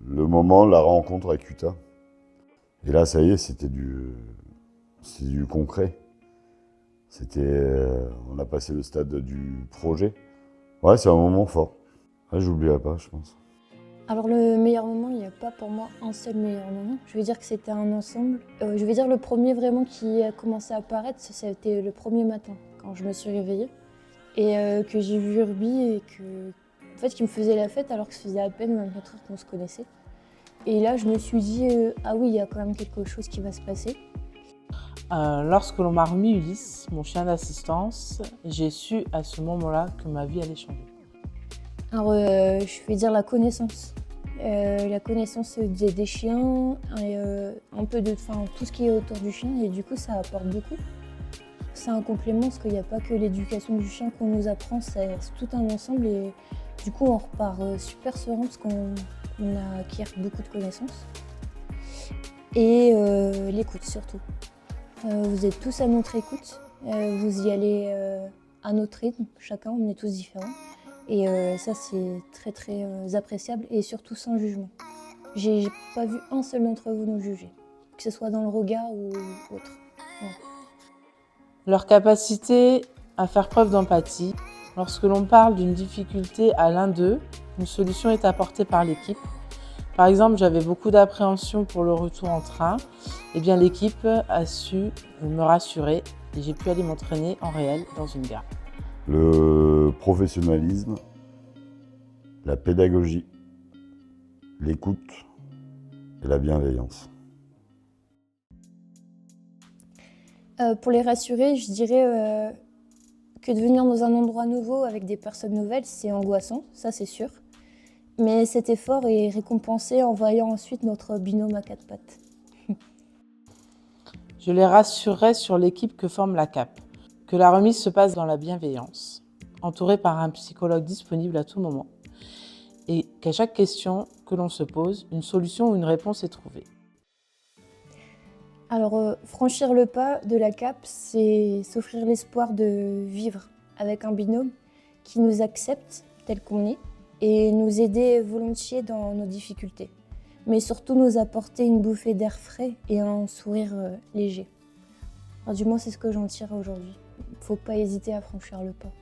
le moment, la rencontre avec Utah. Et là, ça y est, c'était du concret. On a passé le stade du projet. Ouais, c'est un moment fort. Ouais, j'oublierai pas, je pense. Alors le meilleur moment, il n'y a pas pour moi un seul meilleur moment. Je vais dire que c'était un ensemble. Je vais dire le premier vraiment qui a commencé à apparaître, c'était le premier matin, quand je me suis réveillée. Et que j'ai vu Urbi et en fait, qui me faisait la fête alors que ça faisait à peine 24 heures qu'on se connaissait. Et là, je me suis dit, ah oui, il y a quand même quelque chose qui va se passer. Lorsque l'on m'a remis Ulysse, mon chien d'assistance, j'ai su à ce moment-là que ma vie allait changer. Alors, je vais dire la connaissance. La connaissance des chiens, et, un peu tout ce qui est autour du chien, et du coup, ça apporte beaucoup. C'est un complément parce qu'il n'y a pas que l'éducation du chien qu'on nous apprend, c'est tout un ensemble, et du coup, on repart super serein parce qu'on acquiert beaucoup de connaissances. Et l'écoute surtout. Vous êtes tous à notre écoute, vous y allez à notre rythme, chacun, on est tous différents. Et ça, c'est très très appréciable et surtout sans jugement. J'ai pas vu un seul d'entre vous nous juger, que ce soit dans le regard ou autre. Non. Leur capacité à faire preuve d'empathie. Lorsque l'on parle d'une difficulté à l'un d'eux, une solution est apportée par l'équipe. Par exemple, j'avais beaucoup d'appréhension pour le retour en train. Eh bien, l'équipe a su me rassurer et j'ai pu aller m'entraîner en réel dans une gare. Le professionnalisme, la pédagogie, l'écoute et la bienveillance. Pour les rassurer, je dirais que de venir dans un endroit nouveau avec des personnes nouvelles, c'est angoissant, ça c'est sûr. Mais cet effort est récompensé en voyant ensuite notre binôme à quatre pattes. Je les rassurerai sur l'équipe que forme la CAP, que la remise se passe dans la bienveillance, entourée par un psychologue disponible à tout moment, et qu'à chaque question que l'on se pose, une solution ou une réponse est trouvée. Alors, franchir le pas de la CAP, c'est s'offrir l'espoir de vivre avec un binôme qui nous accepte tel qu'on est et nous aider volontiers dans nos difficultés, mais surtout nous apporter une bouffée d'air frais et un sourire léger. Alors, du moins, c'est ce que j'en tire aujourd'hui. Faut pas hésiter à franchir le pas.